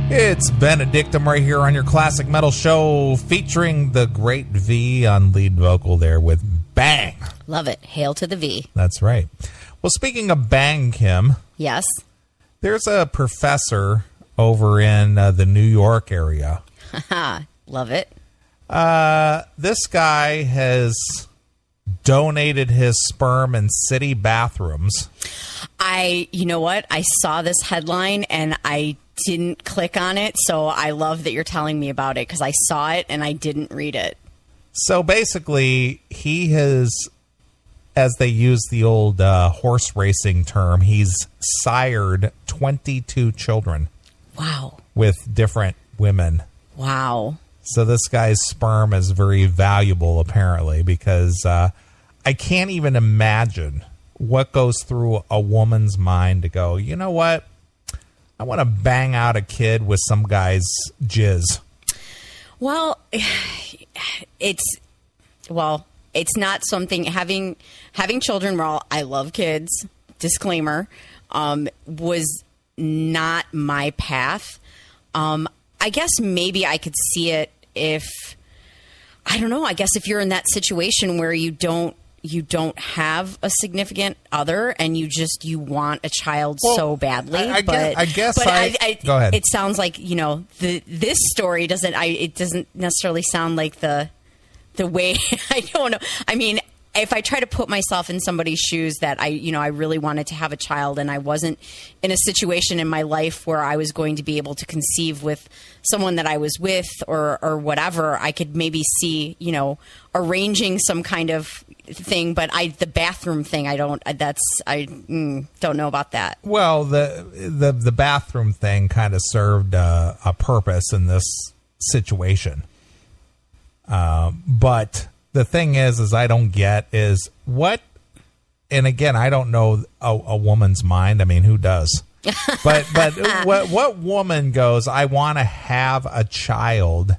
It's Benedictum right here on your Classic Metal Show, featuring the great V on lead vocal there with Bang. Love it. Hail to the V. That's right. Well, speaking of Bang, Kim. Yes. There's a professor over in the New York area. Love it. This guy has donated his sperm in city bathrooms. You know what? I saw this headline and I didn't click on it, so I love that you're telling me about it because I saw it and I didn't read it. So basically, he has, as they use the old horse racing term, he's sired 22 children. Wow. With different women. Wow. So this guy's sperm is very valuable, apparently, because I can't even imagine what goes through a woman's mind to go, you know what? I want to bang out a kid with some guy's jizz. Well, it's not something having children. Well, I love kids. Disclaimer, was not my path. I guess maybe I could see it if, I don't know. I guess if you're in that situation where you don't have a significant other and you want a child so badly. I guess go ahead. It sounds like, this story doesn't necessarily sound like the way, I don't know. I mean, if I try to put myself in somebody's shoes that I really wanted to have a child and I wasn't in a situation in my life where I was going to be able to conceive with someone that I was with or whatever, I could maybe see, arranging some kind of thing, but the bathroom thing, I don't know about that. Well, the bathroom thing kind of served a purpose in this situation. But the thing is I don't get is what, and again, I don't know a woman's mind. I mean, who does? But what woman goes, I want to have a child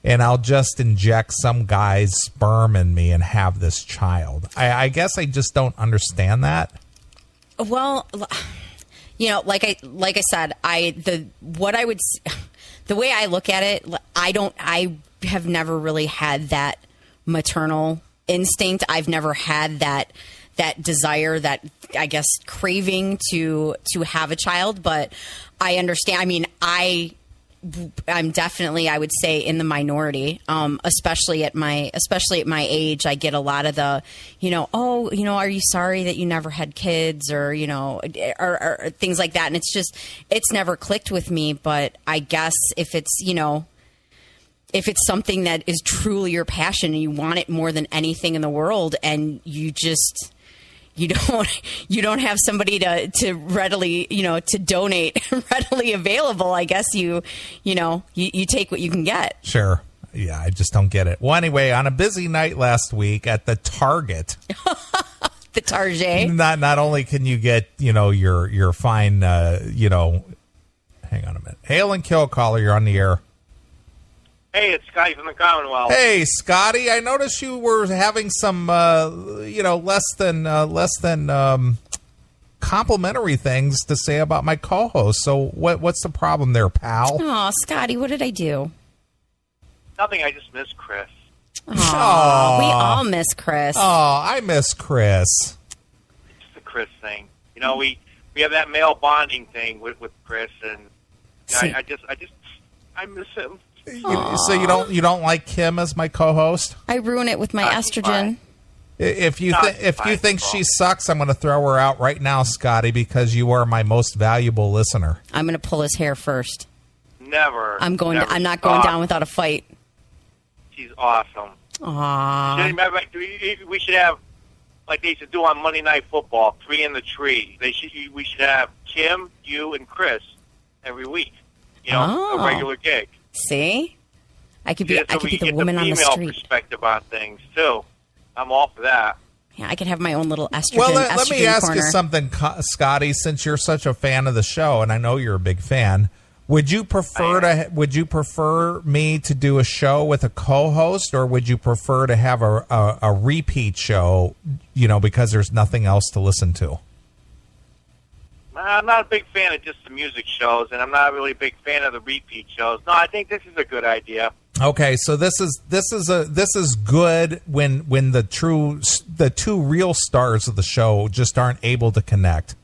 and I'll just inject some guy's sperm in me and have this child. I guess I just don't understand that. Well, like I said, the way I look at it, I have never really had that maternal instinct. I've never had that desire, that I guess craving to have a child, but I understand. I mean, I'm definitely, I would say, in the minority, especially at my age. I get a lot of the, are you sorry that you never had kids, or things like that. And it's never clicked with me. But I guess if it's something that is truly your passion and you want it more than anything in the world, and you don't have somebody to readily, to donate readily available, I guess you take what you can get. Sure. Yeah, I just don't get it. Well, anyway, on a busy night last week at the Target. The Target. Not only can you get, your fine, hang on a minute. Hail and Kill Caller, you're on the air. Hey, it's Scotty from the Commonwealth. Hey, Scotty, I noticed you were having some, less than complimentary things to say about my co-host. So what's the problem there, pal? Oh, Scotty, what did I do? Nothing. I just miss Chris. Oh, we all miss Chris. Oh, I miss Chris. It's the Chris thing. We have that male bonding thing with Chris, and I miss him. So you don't like Kim as my co-host? I ruin it with my estrogen. If you think she sucks, I'm going to throw her out right now, Scotty, because you are my most valuable listener. I'm going to pull his hair first. Never. I'm not going down without a fight. She's awesome. Aww. We should have, like they used to do on Monday Night Football, 3 in the Tree. We should have Kim, you, and Chris every week. A regular gig. See, I could be the woman on the street. Female perspective on things too. I'm all for that. Yeah, I could have my own little estrogen. Well, let me ask corner. you something, Scotty. Since you're such a fan of the show, and I know you're a big fan, would you prefer me to do a show with a co-host, or would you prefer to have a repeat show? Because there's nothing else to listen to. I'm not a big fan of just the music shows, and I'm not really a big fan of the repeat shows. No, I think this is a good idea. Okay, so this is good when the two real stars of the show just aren't able to connect.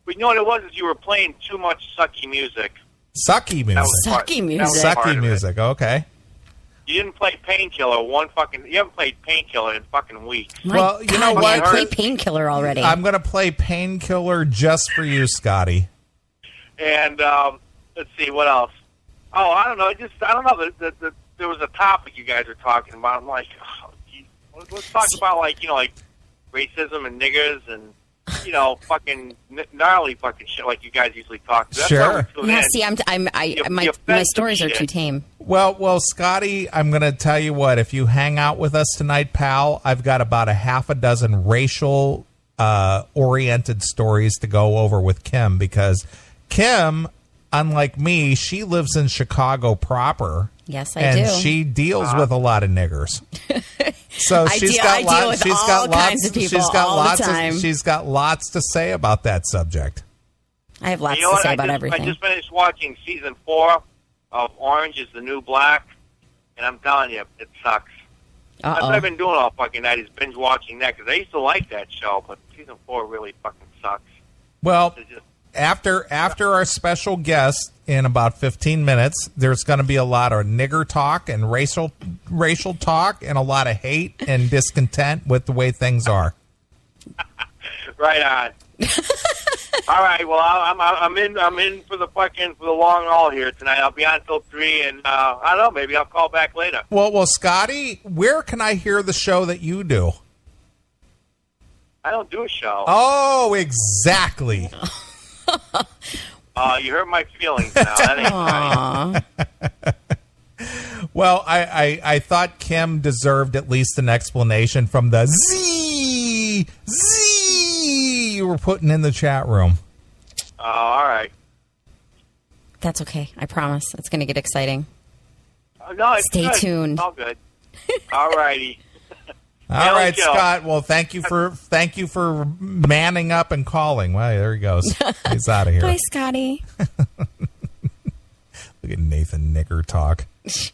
But you know what it was? Is you were playing too much sucky music. Sucky music. Sucky music. Okay. You didn't play Painkiller you haven't played Painkiller in fucking weeks. Well, you know what? I played Painkiller already. I'm going to play Painkiller just for you, Scotty. And let's see, what else? Oh, I don't know. I don't know. There was a topic you guys were talking about. I'm like, oh, geez. Let's talk about like racism and niggers and fucking gnarly fucking shit like you guys usually talk. That's sure. Yeah. See, my stories are too tame. Well, Scotty, I'm going to tell you what. If you hang out with us tonight, pal, I've got about a half a dozen racial oriented stories to go over with Kim, because Kim, unlike me, she lives in Chicago proper. Yes, I do. And she deals with a lot of niggers. So she's got lots to say about that subject. I have lots to say about everything. I just finished watching season 4 of Orange is the New Black, and I'm telling you, it sucks. That's what I've been doing all fucking night, is binge watching that, because I used to like that show, but season 4 really fucking sucks. Well, after our special guest in about 15 minutes, there's going to be a lot of nigger talk and racial talk and a lot of hate and discontent with the way things are. Right on. All right. Well, I'm in for the long haul here tonight. I'll be on till 3, and I don't know. Maybe I'll call back later. Well, Scotty, where can I hear the show that you do? I don't do a show. Oh, exactly. You hurt my feelings now. That ain't right. Well, I thought Kim deserved at least an explanation from the Z you were putting in the chat room. Oh, all right. That's okay. I promise. It's going to get exciting. No, it's Stay good. tuned. All good. All righty. All right, Scott. Well, thank you for manning up and calling. Well, there he goes. He's out of here. Bye, Scotty. Look at Nathan Nigger talk. Is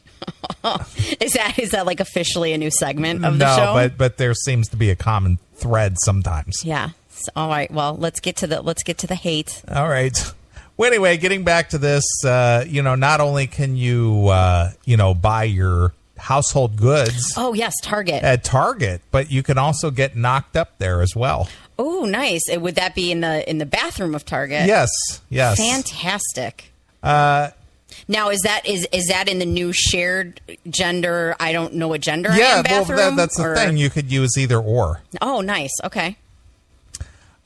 that like officially a new segment of the show? No, but there seems to be a common thread sometimes. Yeah. All right. Well, let's get to the hate. All right. Well, anyway, getting back to this, not only can you buy your household goods. Oh, yes, Target. At Target, but you can also get knocked up there as well. Oh, nice. Would that be in the bathroom of Target? Yes. Fantastic. Now, is that in the new shared gender? I don't know what gender I am bathroom? Yeah, that's the thing. You could use either or. Oh, nice. Okay.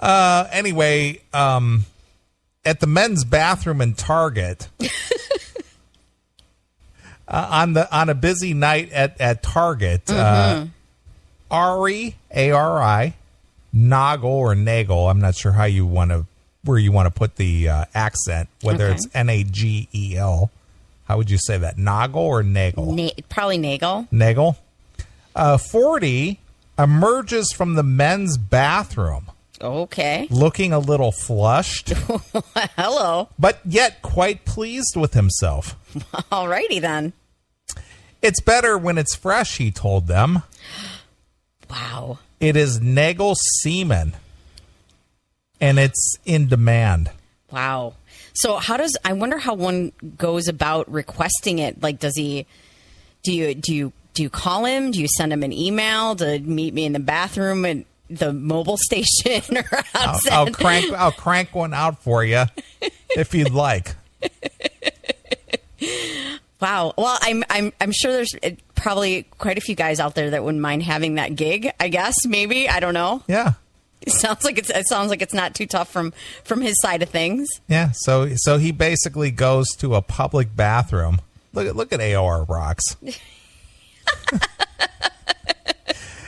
Anyway, at the men's bathroom in Target, on a busy night at Target, Ari, A-R-I, Nagel or Nagel, I'm not sure where you want to put the accent, whether it's Nagel. How would you say that? Nagel or Nagel? Probably Nagel. Nagel. 40 emerges from the men's bathroom. Okay. Looking a little flushed. Hello. But yet quite pleased with himself. Alrighty then. It's better when it's fresh, he told them. Wow. It is Nagel semen. And it's in demand. Wow. So I wonder how one goes about requesting it? Like, do you call him? Do you send him an email to meet me in the bathroom at the mobile station? Or I'll crank one out for you if you'd like. Wow. Well, I'm sure there's probably quite a few guys out there that wouldn't mind having that gig. I guess maybe, I don't know. Yeah. It sounds like it's not too tough from his side of things. Yeah. So he basically goes to a public bathroom. Look at AOR rocks.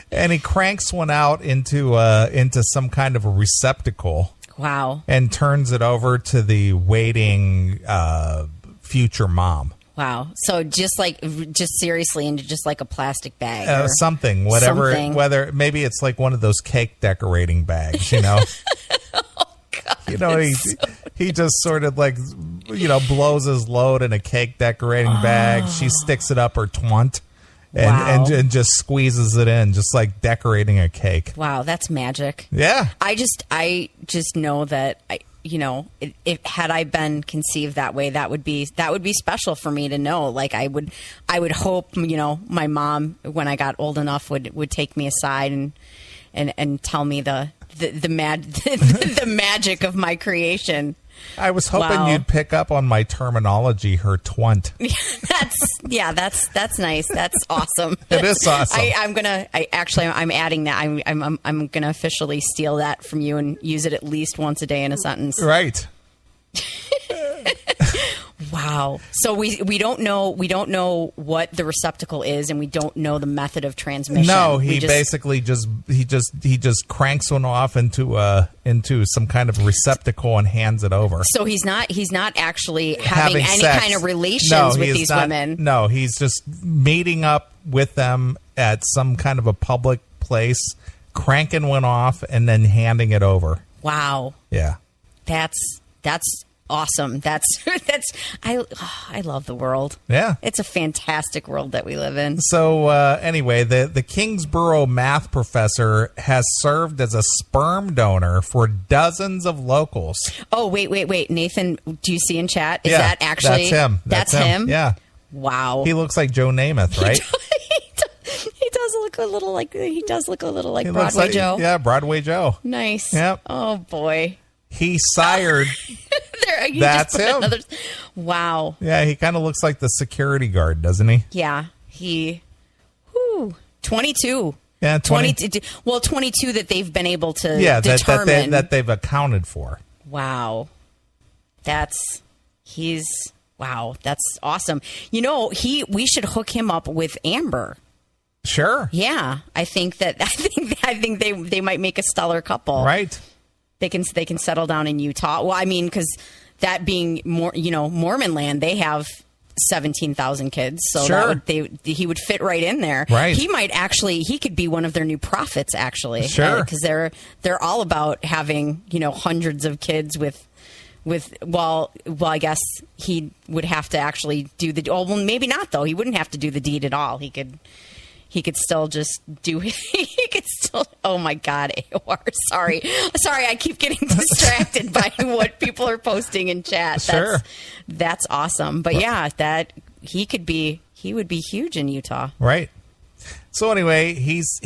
And he cranks one out into some kind of a receptacle. Wow. And turns it over to the waiting future mom. Wow. So just seriously into just like a plastic bag. Something. Whether maybe it's like one of those cake decorating bags, Oh, God. You know, he just sort of like, you know, blows his load in a cake decorating bag. She sticks it up her twant and just squeezes it in, just like decorating a cake. Wow, that's magic. Yeah. I just know that if had I been conceived that way, that would be special for me to know. Like I would hope, my mom, when I got old enough, would take me aside and tell me the magic of my creation. I was hoping you'd pick up on my terminology, her twant. That's nice. That's awesome. It is awesome. I'm adding that. I'm gonna officially steal that from you and use it at least once a day in a sentence. Right. Wow. So we don't know what the receptacle is, and we don't know the method of transmission. No, he basically just cranks one off into some kind of receptacle and hands it over. So he's not actually having any sex. kind of relations with these women. No, he's just meeting up with them at some kind of a public place, cranking one off, and then handing it over. Wow. Yeah. That's awesome. I love the world. Yeah. It's a fantastic world that we live in. So anyway, the Kingsborough math professor has served as a sperm donor for dozens of locals. Oh, wait. Nathan, do you see in chat? Is that actually... That's him. That's him? Yeah. Wow. He looks like Joe Namath, right? He does look a little like Broadway Joe. Yeah, Broadway Joe. Nice. Yep. Oh, boy. He sired... That's him. Wow. Yeah, he kind of looks like the security guard, doesn't he? Yeah. 22. Yeah, 22. Well, 22 that they've been able to determine. that they've accounted for. Wow. That's awesome. We should hook him up with Amber. Sure. Yeah. I think they might make a stellar couple. Right. They can settle down in Utah. Well, I mean, because that being Mormon land, they have 17,000 kids, so sure. He would fit right in there. Right. He could be one of their new prophets, actually. Sure. Because they're all about having hundreds of kids with. Well, I guess he would have to actually do the. Oh, well, maybe not though. He wouldn't have to do the deed at all. He could still just do. He could still. Oh my God, AOR. Sorry. I keep getting distracted by what people are posting in chat. Sure, that's awesome. But yeah, he would be huge in Utah. Right. So anyway, he's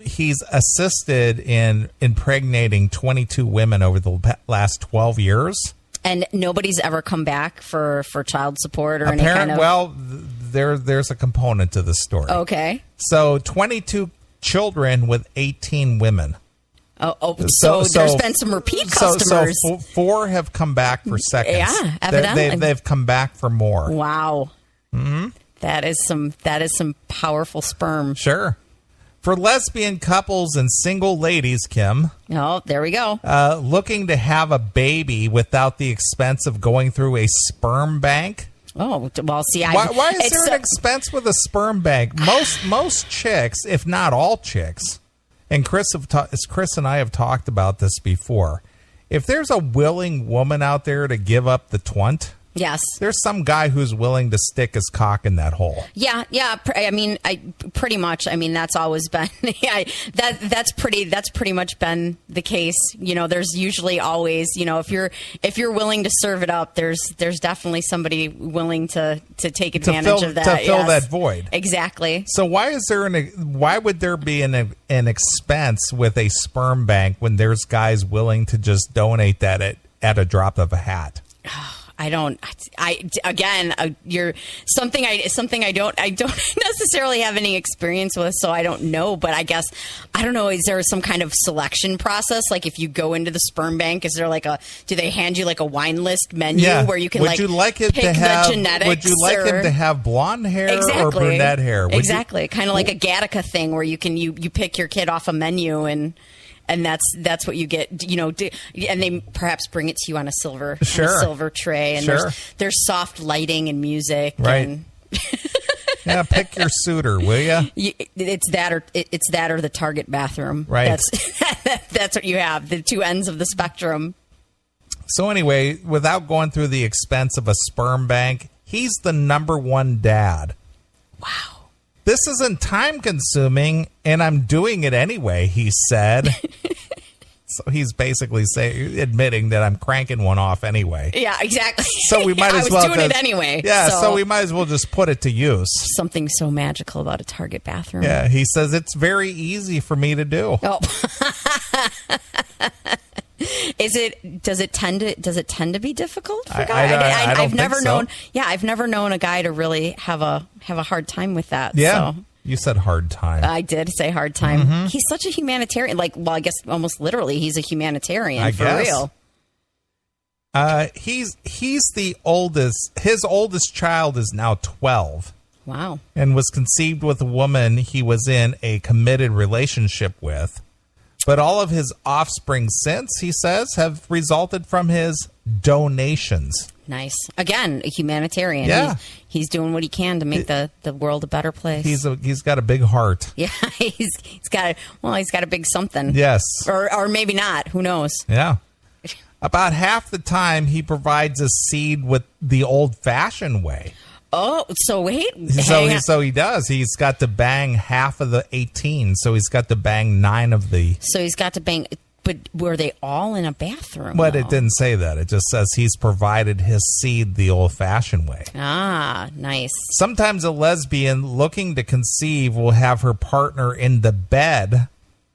assisted in impregnating 22 women over the last 12 years. And nobody's ever come back for child support or any kind of... Well, there's a component to this story. Okay. So 22 children with 18 women. So there's been some repeat customers. So 4 have come back for seconds. Yeah, evidently. They've come back for more. Wow. Mm-hmm. That is some powerful sperm. Sure. For lesbian couples and single ladies, Kim. Oh, there we go. Looking to have a baby without the expense of going through a sperm bank. Oh, well, see, why is there an expense with a sperm bank? Most chicks, if not all chicks, and Chris and I have talked about this before. If there's a willing woman out there to give up the twant, yes, there's some guy who's willing to stick his cock in that hole. Yeah. I mean, pretty much. I mean, that's always been. That's pretty much been the case. There's usually always. If you're willing to serve it up, there's definitely somebody willing to take advantage of that to fill that void. Exactly. So why would there be an expense with a sperm bank when there's guys willing to just donate that at a drop of a hat? You're something I don't necessarily have any experience with, so I don't know. But I guess, I don't know, is there some kind of selection process? Like if you go into the sperm bank, is there do they hand you like a wine list menu where you can pick the genetics? Would you like him to have blonde hair or brunette hair? Exactly. Kind of like a Gattaca thing where you pick your kid off a menu and that's what you get, and they perhaps bring it to you on a silver tray, and there's soft lighting and music, right? And Yeah, pick your suitor, will you? It's that or the Target bathroom. Right. That's what you have. The two ends of the spectrum. So anyway, without going through the expense of a sperm bank, he's the number one dad. Wow. This isn't time consuming, and I'm doing it anyway, he said. So he's basically admitting that I'm cranking one off anyway. Yeah, exactly. So we might as well I was doing it anyway. Yeah, so we might as well just put it to use. Something so magical about a Target bathroom. Yeah, he says it's very easy for me to do. Oh. Does it tend to be difficult for guys? I've never known. Yeah, I've never known a guy to really have a hard time with that. Yeah. So. You said hard time. I did say hard time. Mm-hmm. He's such a humanitarian. I guess almost literally, he's a humanitarian for real. He's the oldest. His oldest child is now 12. Wow. And was conceived with a woman he was in a committed relationship with. But all of his offspring since, he says, have resulted from his donations. Nice. Again, a humanitarian. Yeah. He's doing what he can to make the world a better place. He's got a big heart. Yeah, he's got a big something. Yes. Or maybe not. Who knows? Yeah. About half the time, he provides a seed with the old-fashioned way. Oh, so wait. So he does. He's got to bang half of the 18. So he's got to bang 9 of the. So he's got to bang. But were they all in a bathroom? But it didn't say that. It just says he's provided his seed the old-fashioned way. Ah, nice. Sometimes a lesbian looking to conceive will have her partner in the bed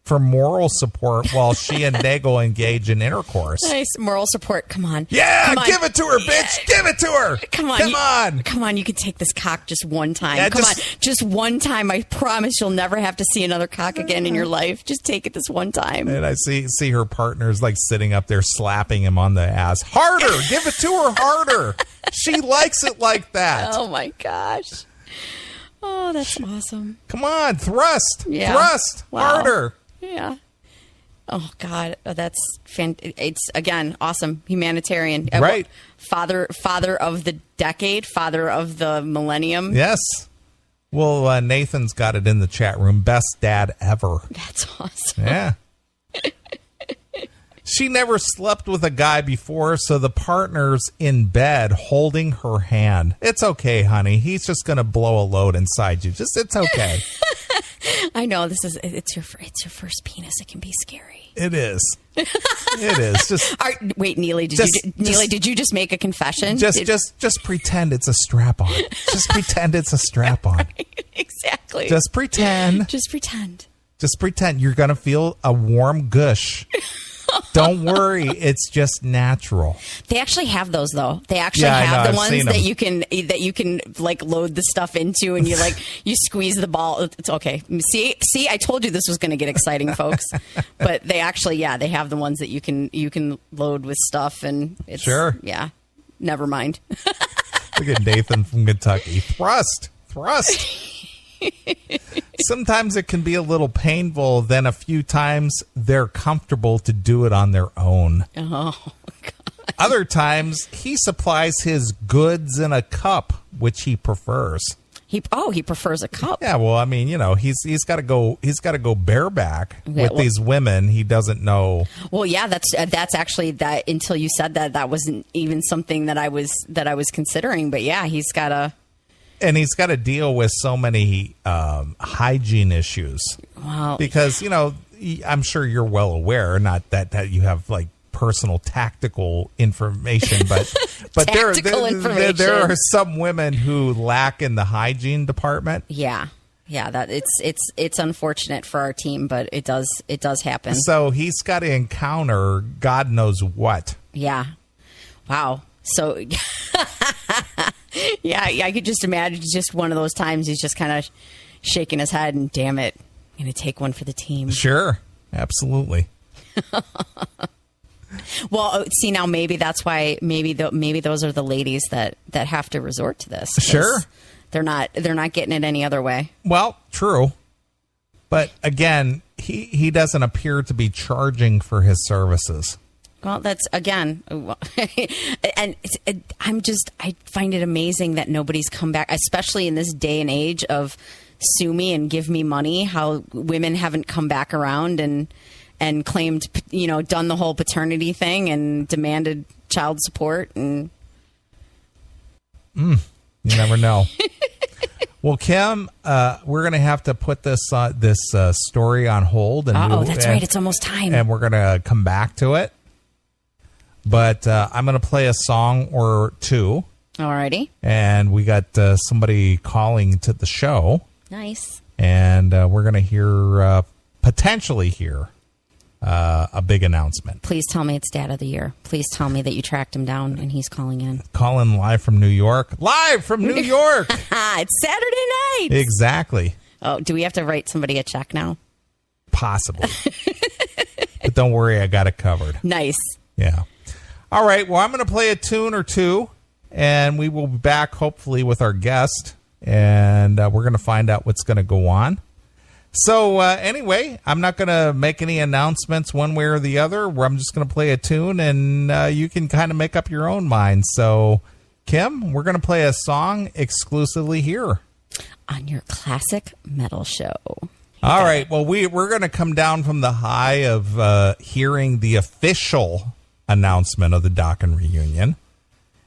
for moral support while she and Nagel engage in intercourse. Nice moral support. Come on. Yeah, Come on. Give it to her, bitch. Yeah. Give it to her. Come on. Come on. You can take this cock just one time. Yeah, Come on. Just one time. I promise you'll never have to see another cock again in your life. Just take it this one time. And I see her partner's like sitting up there slapping him on the ass. Harder. Give it to her harder. She likes it like that. Oh, my gosh. Oh, that's awesome. Come on. Thrust. Yeah. Thrust. Wow. Harder. Yeah. Oh God, that's it's again awesome. Humanitarian, right? Father of the decade, father of the millennium. Yes. Well, Nathan's got it in the chat room. Best dad ever. That's awesome. Yeah. She never slept with a guy before, so the partner's in bed holding her hand. It's okay, honey. He's just going to blow a load inside you. It's okay. I know it's your first penis. It can be scary. It is. It is. Just wait, Neeley. Did you just make a confession? Just pretend it's a strap on. Just pretend it's a strap on. Right, exactly. Just pretend. Just pretend. Just pretend you're going to feel a warm gush. Don't worry, it's just natural. They actually have those though. They actually have the ones that you can like load the stuff into, and you squeeze the ball. It's okay. See, I told you this was going to get exciting, folks. But they actually, they have the ones that you can load with stuff, and it's sure. Yeah, never mind. Look at Nathan from Kentucky. Thrust. Sometimes it can be a little painful, then a few times they're comfortable to do it on their own. Oh, God. Other times he supplies his goods in a cup, which he prefers. He prefers a cup. Yeah, well, I mean, he's got to go bareback with these women. He doesn't know. Well, yeah, that's actually that. Until you said that wasn't even something that I was considering. But yeah, he's got to. And he's got to deal with so many hygiene issues. Wow. Because, I'm sure you're well aware, not that you have like personal tactical information, but there are some women who lack in the hygiene department. Yeah. Yeah, that it's unfortunate for our team, but it does happen. So he's got to encounter God knows what. Yeah. Wow. So yeah, I could just imagine just one of those times he's just kind of shaking his head and damn it, I'm going to take one for the team. Sure. Absolutely. Well, see, now maybe that's why maybe those are the ladies that have to resort to this. Sure. They're not getting it any other way. Well, true. But again, he doesn't appear to be charging for his services. Well, that's again, and I find it amazing that nobody's come back, especially in this day and age of sue me and give me money. How women haven't come back around and claimed, done the whole paternity thing and demanded child support. And you never know. Well, Kim, we're going to have to put this story on hold. And that's right. It's almost time. And we're going to come back to it. But I'm going to play a song or two. Alrighty. And we got somebody calling to the show. Nice. And we're going to potentially hear a big announcement. Please tell me it's Dad of the Year. Please tell me that you tracked him down and he's calling in. Calling live from New York. Live from New York! It's Saturday night! Exactly. Oh, do we have to write somebody a check now? Possibly. But don't worry, I got it covered. Nice. Yeah. All right, well, I'm going to play a tune or two, and we will be back, hopefully, with our guest, and we're going to find out what's going to go on. So, anyway, I'm not going to make any announcements one way or the other. I'm just going to play a tune, and you can kind of make up your own mind. So, Kim, we're going to play a song exclusively here. On your classic metal show. All right, well, we're going to come down from the high of hearing the official announcement of the Dokken reunion,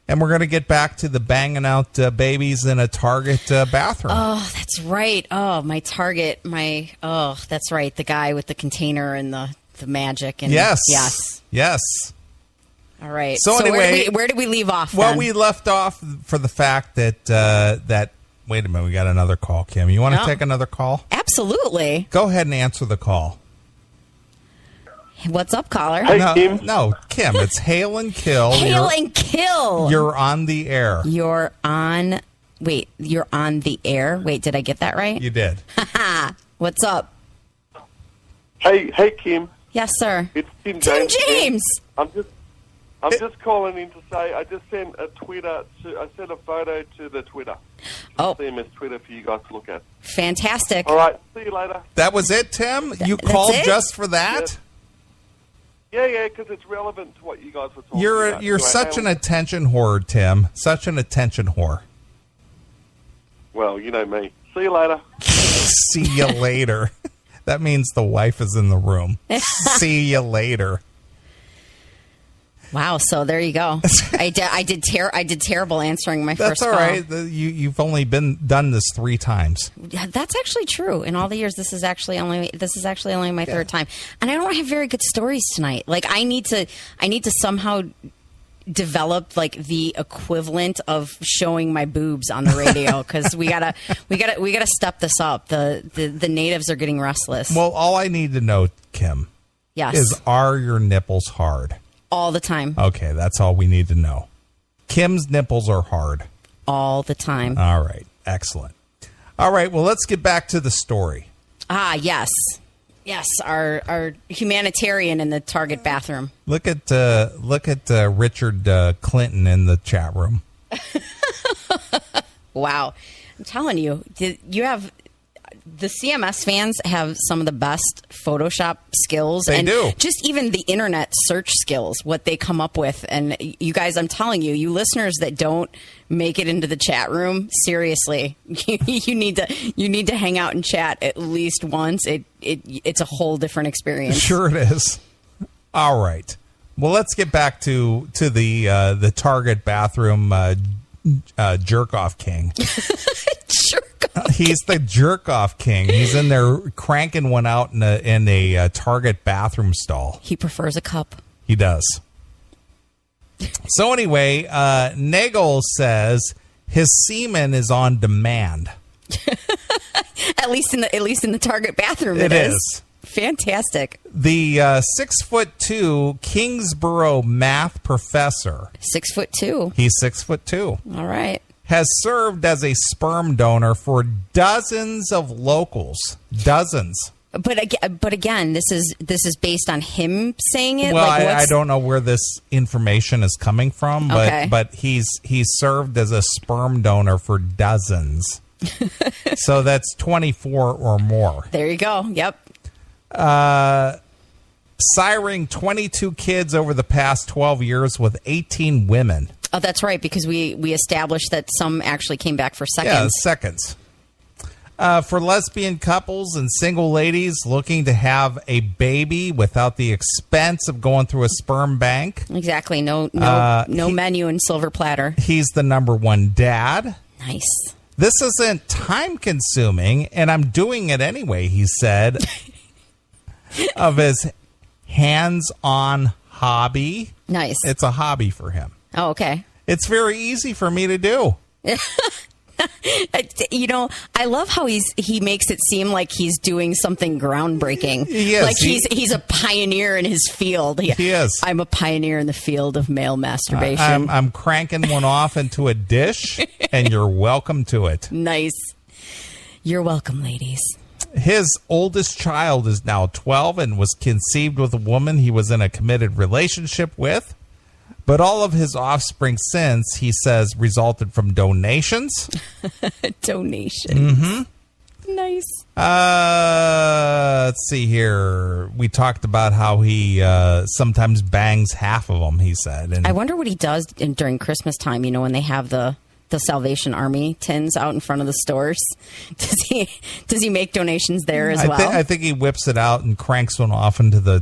and we're going to get back to the banging out babies in a Target bathroom. Oh, that's right. Oh, my Target, that's right. The guy with the container and the magic. And yes. All right. So anyway, where did we leave off? Well, then? we left off for the fact that wait a minute, we got another call, Kim. You want to take another call? Absolutely. Go ahead and answer the call. What's up, caller? Hey, Kim. No, Kim, it's Hail and Kill. Hail and Kill. You're on the air. You're on the air. Wait, did I get that right? You did. What's up? Hey, Kim. Yes, sir. It's Tim James. I'm just calling in to say I just sent a photo to the Twitter. CMS Twitter for you guys to look at. Fantastic. All right. See you later. That was it, Tim? You called just for that? Yes. Yeah, because it's relevant to what you guys were talking about. You're such an attention whore, Tim. Such an attention whore. Well, you know me. See you later. See you later. That means the wife is in the room. See you later. Wow, so there you go. I did terrible answering my first call. That's all right. You've only done this 3 times. Yeah, that's actually true. In all the years, this is actually only my third time, and I don't have very good stories tonight. Like I need to somehow develop like the equivalent of showing my boobs on the radio because we gotta step this up. The natives are getting restless. Well, all I need to know, Kim, is are your nipples hard? All the time. Okay, that's all we need to know. Kim's nipples are hard. All the time. All right, excellent. All right, well, let's get back to the story. Yes. Yes, our humanitarian in the Target bathroom. Look at Richard Clinton in the chat room. Wow. I'm telling you, the CMS fans have some of the best Photoshop skills. They do. Just even the internet search skills, what they come up with. And you guys, I'm telling you, you listeners that don't make it into the chat room, seriously, you need to hang out and chat at least once. It's a whole different experience. Sure it is. All right. Well, let's get back to the Target bathroom jerk-off king. He's the jerk-off king. He's in there cranking one out in a Target bathroom stall. He prefers a cup. He does. So anyway, Nagel says his semen is on demand. At least in the Target bathroom, it is. Fantastic. The 6'2" Kingsborough math professor. 6'2". He's 6'2". All right. Has served as a sperm donor for dozens of locals. Dozens. But again, this is based on him saying it. Well, I don't know where this information is coming from, but he's served as a sperm donor for dozens. So that's 24 or more. There you go. Yep. siring 22 kids over the past 12 years with 18 women. Oh, that's right, because we established that some actually came back for seconds. Yeah, seconds. For lesbian couples and single ladies looking to have a baby without the expense of going through a sperm bank. Exactly. No menu and silver platter. He's the number one dad. Nice. This isn't time consuming, and I'm doing it anyway, he said, of his hands-on hobby. Nice. It's a hobby for him. Oh, okay. It's very easy for me to do. You know, I love how he makes it seem like he's doing something groundbreaking. He is. Like he's a pioneer in his field. He is. I'm a pioneer in the field of male masturbation. I'm cranking one off into a dish, and you're welcome to it. Nice. You're welcome, ladies. His oldest child is now 12 and was conceived with a woman he was in a committed relationship with. But all of his offspring since, he says, resulted from donations. Donations. Mm-hmm. Nice. Let's see here. We talked about how he sometimes bangs half of them, he said. And I wonder what he does during Christmas time, you know, when they have the Salvation Army tins out in front of the stores. Does he make donations there as well? I think he whips it out and cranks one off into the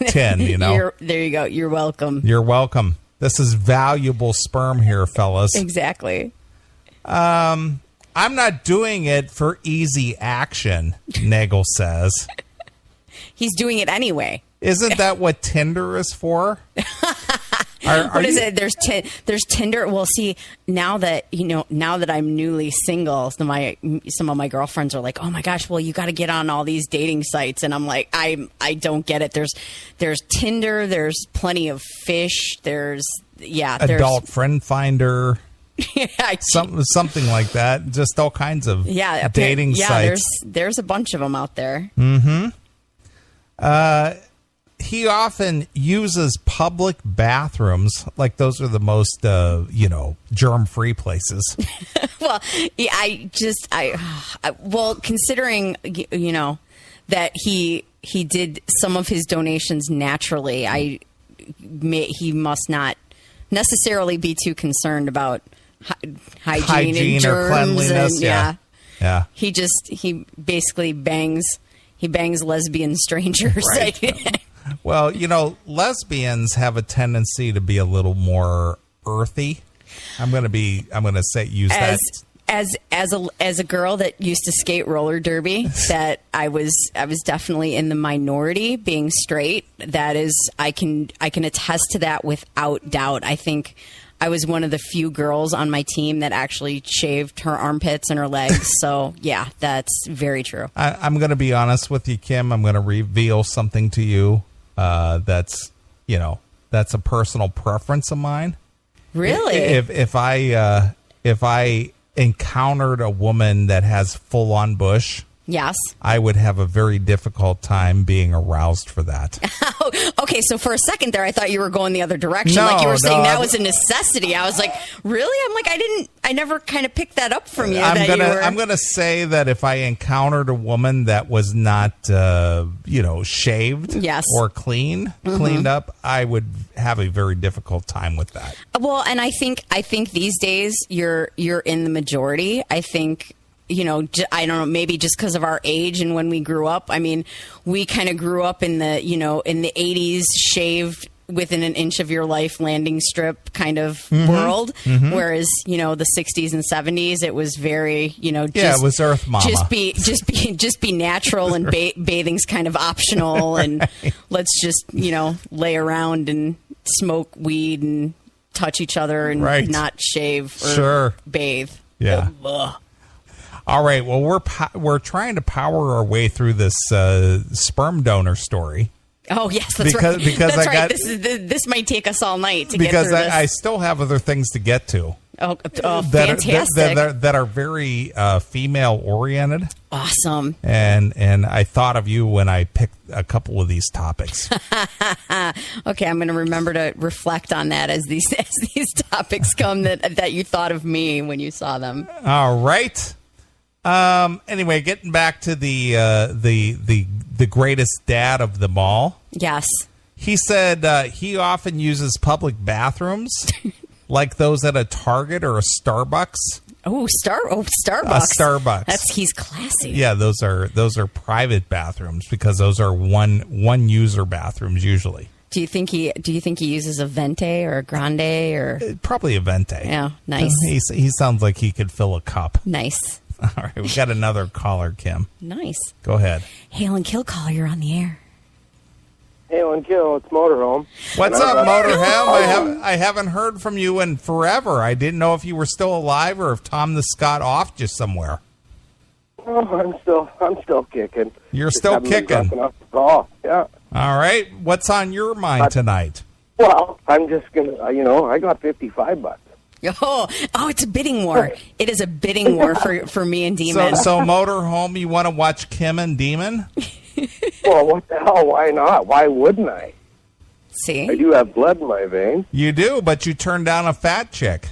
tin, you know. There you go. You're welcome. You're welcome. This is valuable sperm here, fellas. Exactly. I'm not doing it for easy action, Nagel says. He's doing it anyway. Isn't that what Tinder is for? What is it? There's Tinder. Well, see, now that I'm newly single, some of my girlfriends are like, "Oh my gosh, well, you got to get on all these dating sites," and I'm like, I don't get it. There's Tinder. There's plenty of fish. There's Adult Friend Finder. Something like that. Just all kinds of dating sites. There's a bunch of them out there. Mm-hmm. He often uses public bathrooms, like those are the most, germ-free places. Well, considering, that he did some of his donations naturally, he must not necessarily be too concerned about hygiene and germs or cleanliness. And, yeah. He basically bangs lesbian strangers. Right. Well, lesbians have a tendency to be a little more earthy. I'm going to use that as a girl that used to skate roller derby. That I was definitely in the minority being straight. That is, I can attest to that without doubt. I think I was one of the few girls on my team that actually shaved her armpits and her legs. So, yeah, that's very true. I'm going to be honest with you, Kim. I'm going to reveal something to you that's a personal preference of mine. Really? If I encountered a woman that has full-on bush, yes, I would have a very difficult time being aroused for that. Okay, so for a second there, I thought you were going the other direction. Like you were saying that was a necessity. I was like, really? I'm like, I never kind of picked that up from you. I'm gonna say that if I encountered a woman that was not, shaved, yes, or cleaned up, I would have a very difficult time with that. Well, and I think these days you're in the majority. I think. I don't know, maybe just because of our age and when we grew up. I mean, we kind of grew up in the 80s, shaved within an inch of your life landing strip kind of world. Mm-hmm. Whereas, the 60s and 70s, it was very, it was Earth Mama. Just be natural and bathing's kind of optional. Right. And let's just, lay around and smoke weed and touch each other and not shave or bathe. Yeah. All right. Well, we're trying to power our way through this sperm donor story. Oh yes, that's right. Because that's right. This might take us all night to get through this. Because I still have other things to get to. Oh, fantastic! That are very female oriented. Awesome. And I thought of you when I picked a couple of these topics. Okay, I'm going to remember to reflect on that as these topics come. That you thought of me when you saw them. All right. Anyway, getting back to the the greatest dad of them all. Yes. He said he often uses public bathrooms, like those at a Target or a Starbucks. Starbucks. A Starbucks. He's classy. Yeah, those are private bathrooms because those are one user bathrooms usually. Do you think he uses a Venti or a Grande or probably a Venti? Yeah, nice. He sounds like he could fill a cup. Nice. All right, we got another caller, Kim. Nice. Go ahead. Hail and Kill caller, you're on the air. Hail and Kill, it's Motorhome. What's up, Motorhome? I haven't heard from you in forever. I didn't know if you were still alive or if Tom the Scott offed you somewhere. Oh, I'm still kicking. You're still kicking. Oh, yeah. All right. What's on your mind tonight? Well, I'm just gonna, I got $55. Oh, it's a bidding war. It is a bidding war for me and Demon. So Motorhome, you want to watch Kim and Demon? Well, what the hell? Why not? Why wouldn't I? See? I do have blood in my veins. You do, but you turned down a fat chick.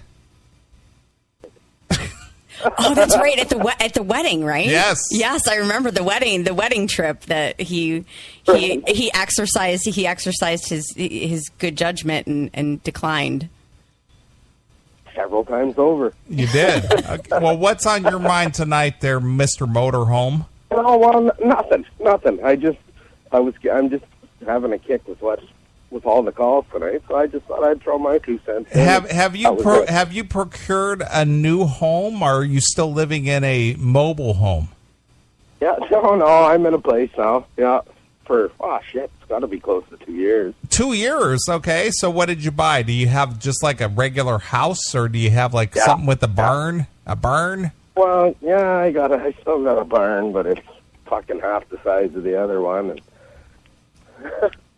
Oh, that's right. At the wedding, right? Yes. Yes, I remember the wedding trip that he exercised his good judgment and declined. Several times over. You did. Okay. Well, what's on your mind tonight there, Mr. Motorhome? Oh, well, nothing. I'm just having a kick with all the calls tonight, so I just thought I'd throw my 2 cents in. Have you procured a new home, or are you still living in a mobile home? Yeah, no, I'm in a place now. Yeah, it's got to be close to 2 years. 2 years, okay. So what did you buy? Do you have just like a regular house, or do you have something with a barn? Yeah. A barn? Well, yeah, I still got a barn, but it's fucking half the size of the other one, and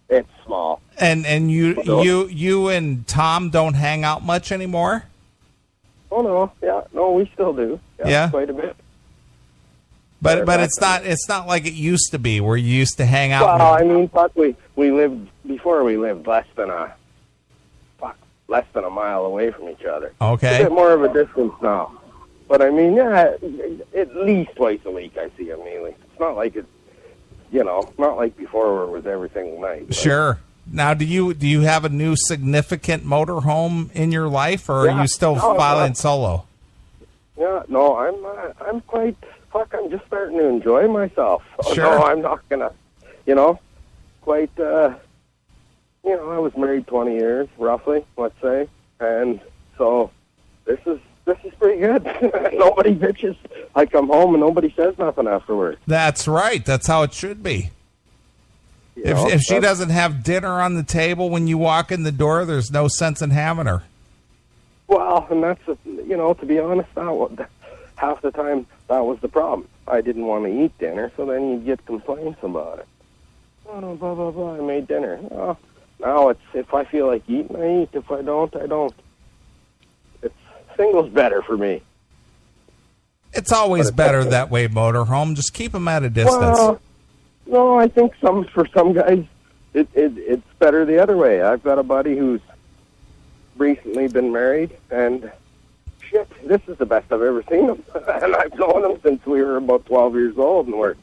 it's small. And you and Tom don't hang out much anymore? Oh no, yeah, no, we still do. Yeah, quite a bit. But it's not like it used to be, where you used to hang out. Well, but we lived less than a mile away from each other. Okay, it's a bit more of a distance now. But at least twice a week I see him, Neeley. It's not like not like before where it was every single night. But. Sure. Now, do you have a new significant motorhome in your life, or are you still filing solo? Yeah, no, I'm quite. I'm just starting to enjoy myself. Sure. No, I'm not gonna. Quite. I was married 20 years, roughly, let's say, and so this is pretty good. Nobody bitches. I come home and nobody says nothing afterwards. That's right. That's how it should be. If she doesn't have dinner on the table when you walk in the door, there's no sense in having her. Well, and that's, to be honest, half the time that was the problem. I didn't want to eat dinner, so then you'd get complaints about it. Oh, no, blah, blah, blah, I made dinner. Oh, now it's, if I feel like eating, I eat. If I don't, I don't. Single's better for me. It's always better that way, Motorhome. Just keep them at a distance. Well, no, I think for some guys, it's better the other way. I've got a buddy who's recently been married, and shit, this is the best I've ever seen him. And I've known him since we were about 12 years old, and we're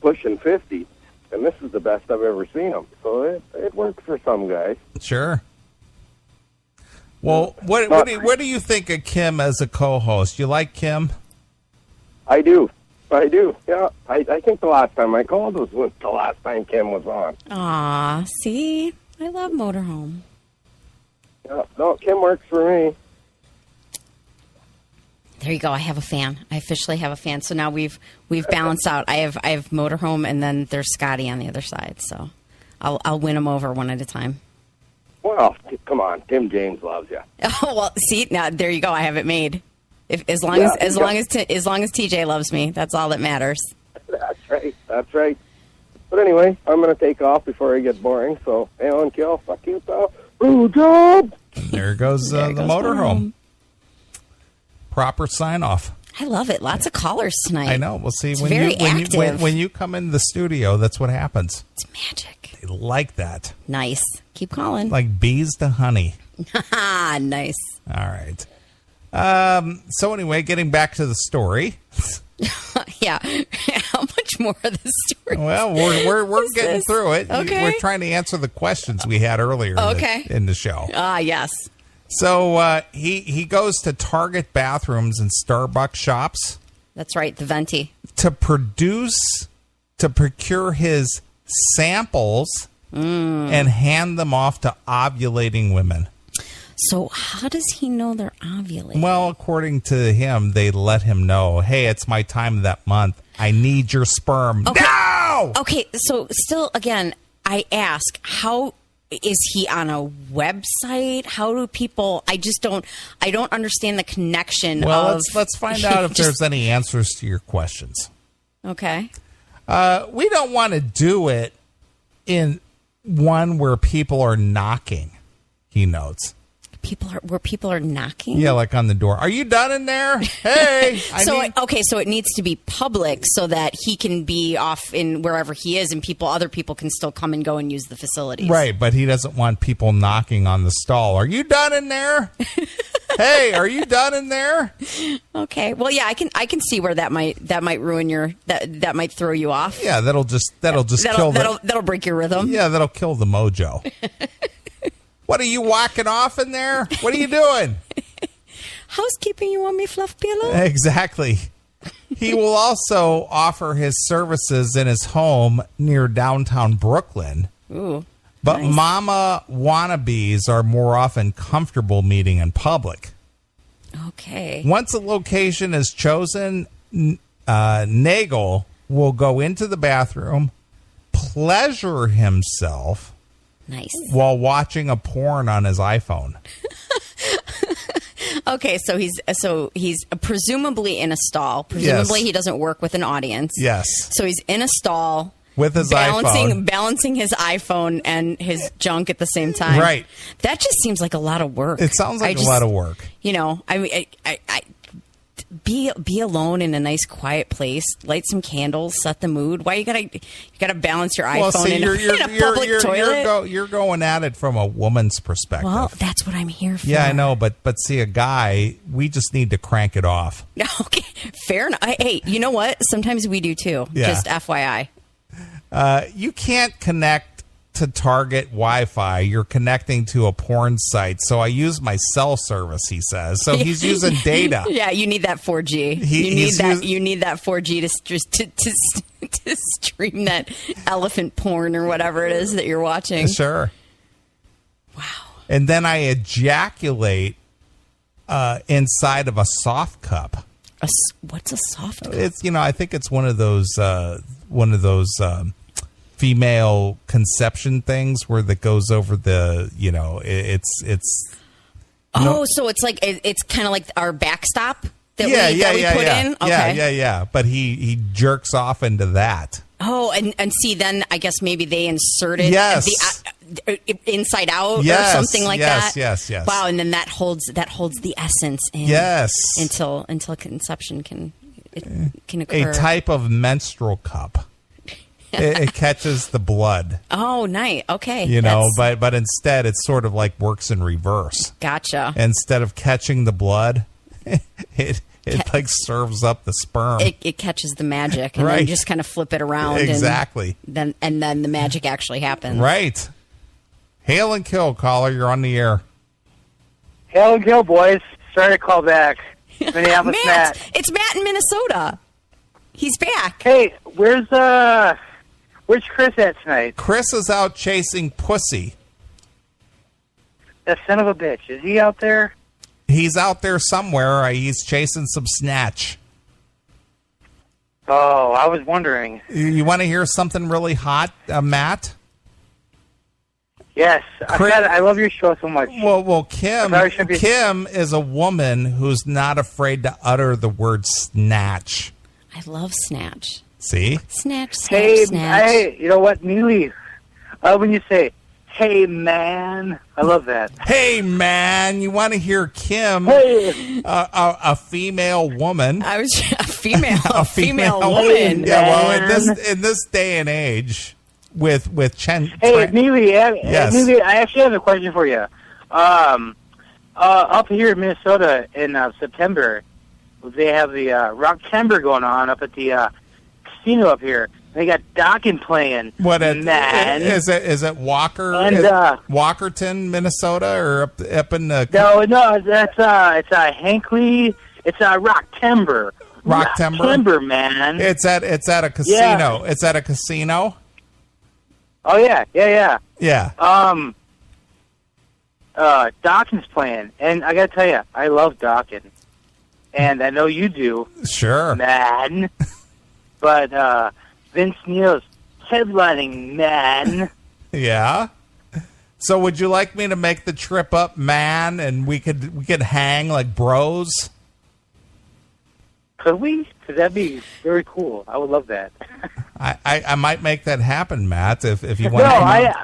pushing 50. And this is the best I've ever seen him. So it works for some guys. Sure. Well, what do you think of Kim as a co-host? You like Kim? I do. Yeah. I think the last time I called was the last time Kim was on. Aw, see? I love Motorhome. Yeah, no, Kim works for me. There you go. I have a fan. I officially have a fan. So now we've balanced out. I have Motorhome, and then there's Scotty on the other side. So I'll win them over one at a time. Well, come on, Tim James loves you. Oh well, see now there you go. I have it made. As long as TJ loves me, that's all that matters. That's right. But anyway, I'm going to take off before I get boring. So, hail and kill. Fuck you, pal. Ooh, job. There goes the motorhome. Proper sign off. I love it. Lots of callers tonight. I know. We'll see it's when you come in the studio. That's what happens. It's magic. They like that. Nice. Keep calling. Like bees to honey. Nice. All right. So anyway, getting back to the story. Yeah. How much much more of the story. Well, we're getting through it. Okay. We're trying to answer the questions we had earlier in the show. Yes. So he goes to Target bathrooms and Starbucks shops. That's right, the venti. To procure his samples and hand them off to ovulating women. So how does he know they're ovulating? Well, according to him, they let him know, hey, it's my time of that month. I need your sperm. Okay. No! Okay, so still, again, I ask, how is he on a website? How do people, I don't understand the connection Well, of... let's find out if there's any answers to your questions. Okay. We don't want to do it in one where people are knocking, he notes. Where people are knocking? Yeah, like on the door. Are you done in there? Hey! So it needs to be public so that he can be off in wherever he is and other people can still come and go and use the facilities. Right, but he doesn't want people knocking on the stall. Are you done in there? Hey, are you done in there? Okay. Well, yeah, I can see where that might ruin that might throw you off. Yeah, that'll break your rhythm. Yeah, that'll kill the mojo. What are you walking off in there? What are you doing? Housekeeping, you want me fluff pillow? Exactly. He will also offer his services in his home near downtown Brooklyn. Ooh. But nice. mama wannabes are more often comfortable meeting in public. Okay. Once a location is chosen, Nagel will go into the bathroom, pleasure himself, nice, while watching a porn on his iPhone. Okay, so he's presumably in a stall. Presumably he doesn't work with an audience. Yes. So he's in a stall with his iPhone, balancing his iPhone and his junk at the same time. Right. That just seems like a lot of work. It sounds like a lot of work. You know, I mean, I be alone in a nice quiet place, light some candles, set the mood. Why you gotta balance your iPhone in a public toilet? You're going at it from a woman's perspective. Well, that's what I'm here for. Yeah, I know, but see, a guy, we just need to crank it off. Okay, fair enough. Hey, you know what? Sometimes we do too. Yeah. Just FYI. You can't connect to Target Wi-Fi. You're connecting to a porn site. So I use my cell service, he says. So he's using data. Yeah, you need that 4G. You need that 4G to stream that elephant porn or whatever it is that you're watching. Sure. Wow. And then I ejaculate inside of a soft cup. What's a soft cup? It's, I think it's one of those female conception things where that goes over the, it's. So it's like it's kind of like our backstop that we put in. Okay. Yeah. But he jerks off into that. Oh, and see, then I guess maybe they inserted the inside out or something like that. Yes. Wow, and then that holds the essence in. Yes. Until conception can occur. A type of menstrual cup. It catches the blood. Oh, nice. Okay. But instead it sort of like works in reverse. Gotcha. Instead of catching the blood, it like serves up the sperm. It catches the magic, and right. then you just kind of flip it around. Exactly. And then the magic actually happens. Right. Hail and kill, caller. You're on the air. Hail and kill, boys. Sorry to call back. Minneapolis Matt. It's Matt in Minnesota. He's back. Hey, where's Chris at tonight? Chris is out chasing pussy. That son of a bitch. Is he out there? He's out there somewhere. He's chasing some snatch. Oh, I was wondering. You want to hear something really hot, Matt? Yes. I love your show so much. Well, Kim is a woman who's not afraid to utter the word snatch. I love snatch. See? Snatch. Hey, you know what, Neeley? When you say, hey, man, I love that. Hey, man, you want to hear Kim, hey. a female woman. I was a female woman. Yeah, well, in this day and age, with Chen. Hey, Neeley, yes. Neeley, I actually have a question for you. Up here in Minnesota in September, they have the Rocktember going on up at the casino up here. They got docking playing. What man? Is it Walker? And, Walkerton, Minnesota, or up in the? No, that's it's Hankley. It's Rock Timber. Rock Timber, man. It's at a casino. Yeah. It's at a casino. Oh yeah. Yeah. Dawkins playing, and I gotta tell you, I love Dawkins, and I know you do, Sure. man. But Vince Neil's headlining, man. Yeah. So would you like me to make the trip up, man, and we could hang like bros? Could we? Because that'd be very cool. I would love that. I might make that happen, Matt, if you No, want.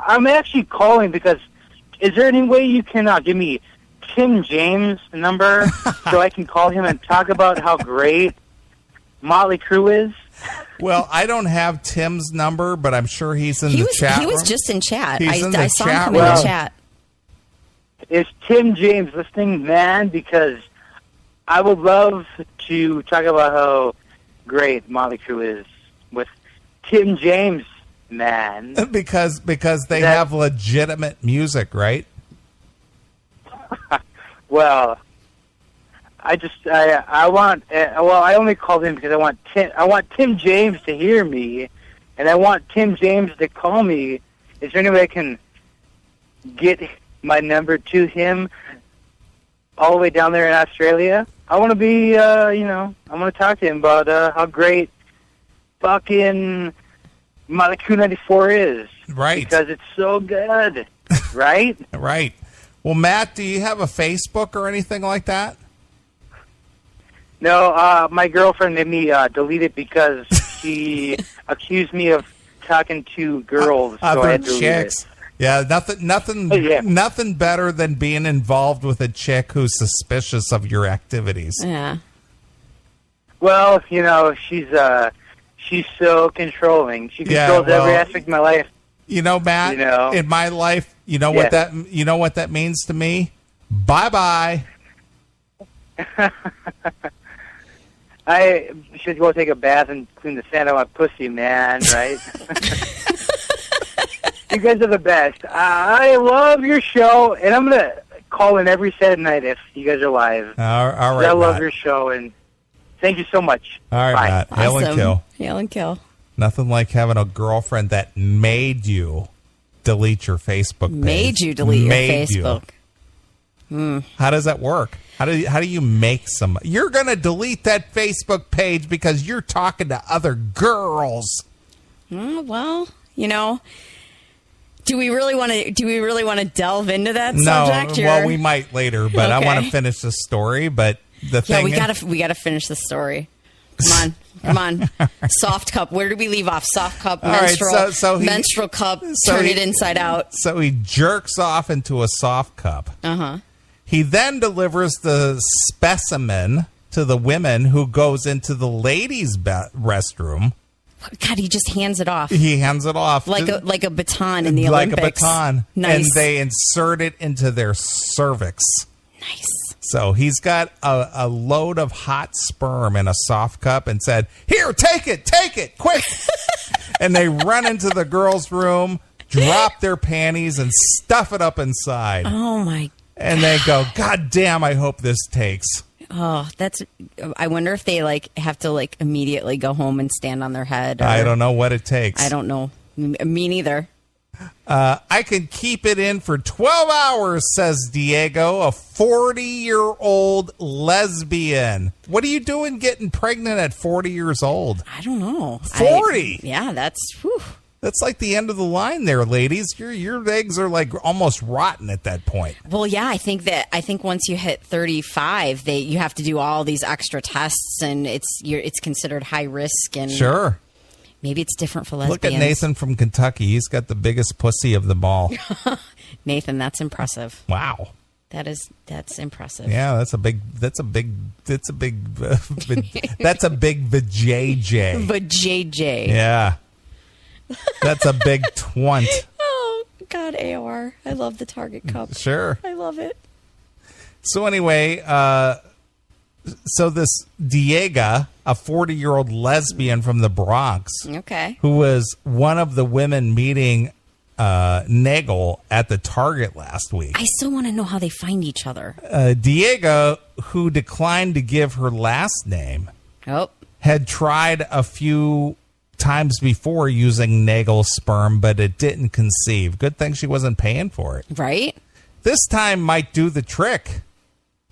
I'm actually calling because is there any way you can give me Tim James' number so I can call him and talk about how great Motley Crue is? Well, I don't have Tim's number, but I'm sure he's in the chat room. He was just in chat. He's in the I saw him chat come in room. the chat. Is Tim James listening, man? Because I would love to talk about how great Motley Crue is with Tim James, man. Because they have legitimate music, right? Well, I want. I only called in because I want Tim James to hear me, and I want Tim James to call me. Is there any way I can get my number to him all the way down there in Australia? I want to be, I want to talk to him about how great fucking Motley Crue 94 is. Right. Because it's so good. Right? Right. Well, Matt, do you have a Facebook or anything like that? No, my girlfriend made me delete it because she accused me of talking to girls. So I Other had to delete chicks. it. Yeah, nothing better than being involved with a chick who's suspicious of your activities. Yeah. Well, she's so controlling. She controls every aspect of my life. You know, Matt, in my life, what that means to me? Bye-bye. I should go take a bath and clean the sand out of my pussy, man, right? You guys are the best. I love your show, and I'm going to call in every Saturday night if you guys are live. All right, I love Matt. your show, and thank you so much. All right, Bye. Matt. Hail and kill. Hail and kill. Nothing like having a girlfriend that made you delete your Facebook page. Made you delete your Facebook. How does that work? How do you make some? You're going to delete that Facebook page because you're talking to other girls. Well, do we really want to delve into that subject? No, well, we might later, but I want to finish the story. But the thing, we gotta finish the story. Come on. Soft cup. Where did we leave off? Soft cup, menstrual, right, menstrual cup. Turn it inside out. So he jerks off into a soft cup. He then delivers the specimen to the women who goes into the ladies' restroom. God, he just hands it off. He hands it off like a baton in the Olympics. Like a baton. Nice. And they insert it into their cervix. Nice. So he's got a load of hot sperm in a soft cup and said, "Here, take it, quick!" And they run into the girls' room, drop their panties, and stuff it up inside. Oh my God. And they go, "God damn! I hope this takes." Oh, I wonder if they have to immediately go home and stand on their head. I don't know what it takes. I don't know. Me neither. I can keep it in for 12 hours, says Diego, a 40-year-old lesbian. What are you doing getting pregnant at 40 years old? I don't know. 40? Yeah, that's... Whew. That's like the end of the line there, ladies. Your eggs are almost rotten at that point. Well, yeah, I think once you hit 35, you have to do all these extra tests, and it's considered high risk. And sure, maybe it's different for lesbians. Look at Nathan from Kentucky. He's got the biggest pussy of them all. Nathan, that's impressive. Wow. That's impressive. Yeah, that's a big vajayjay. Vajayjay. Yeah. That's a big twunt. Oh, God, AOR. I love the Target cup. Sure. I love it. So anyway, So this Diego, a 40-year-old lesbian from the Bronx, Okay. who was one of the women meeting Nagel at the Target last week. I still want to know how they find each other. Diego, who declined to give her last name, Oh. had tried a few times before using Nagel's sperm, but it didn't conceive. Good thing she wasn't paying for it. Right? This time might do the trick.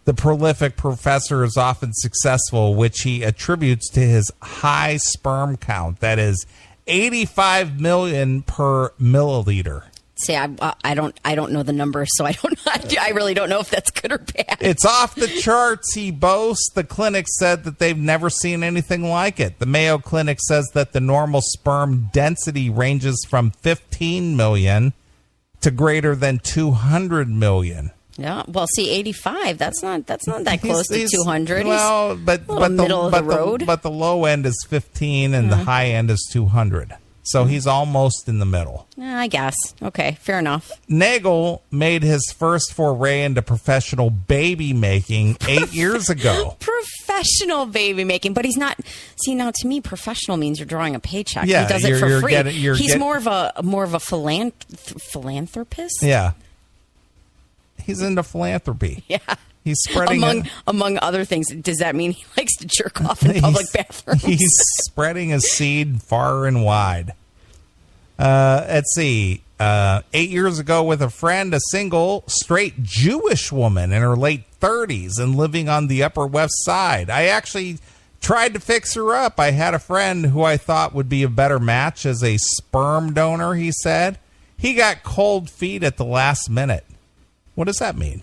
The prolific professor is often successful, which he attributes to his high sperm count. That is 85 million per milliliter. See, I don't know the numbers, so I really don't know if that's good or bad. It's off the charts, he boasts. The clinic said that they've never seen anything like it. The Mayo Clinic says that the normal sperm density ranges from 15 million to greater than 200 million. Yeah. Well, see, 85. That's not that close to 200. Well, but middle of the road. But the low end is 15 and the high end is 200. So he's almost in the middle. I guess. Okay, fair enough. Nagel made his first foray into professional baby making 8 years ago. Professional baby making, but he's not. See, now to me, professional means you're drawing a paycheck. Yeah, he does it for free. He's more of a philanthropist. Yeah, he's into philanthropy. Yeah. He's spreading among other things. Does that mean he likes to jerk off in public bathrooms? He's spreading his seed far and wide. Let's see. 8 years ago with a friend, a single, straight Jewish woman in her late 30s and living on the Upper West Side. I actually tried to fix her up. I had a friend who I thought would be a better match as a sperm donor, he said. He got cold feet at the last minute. What does that mean?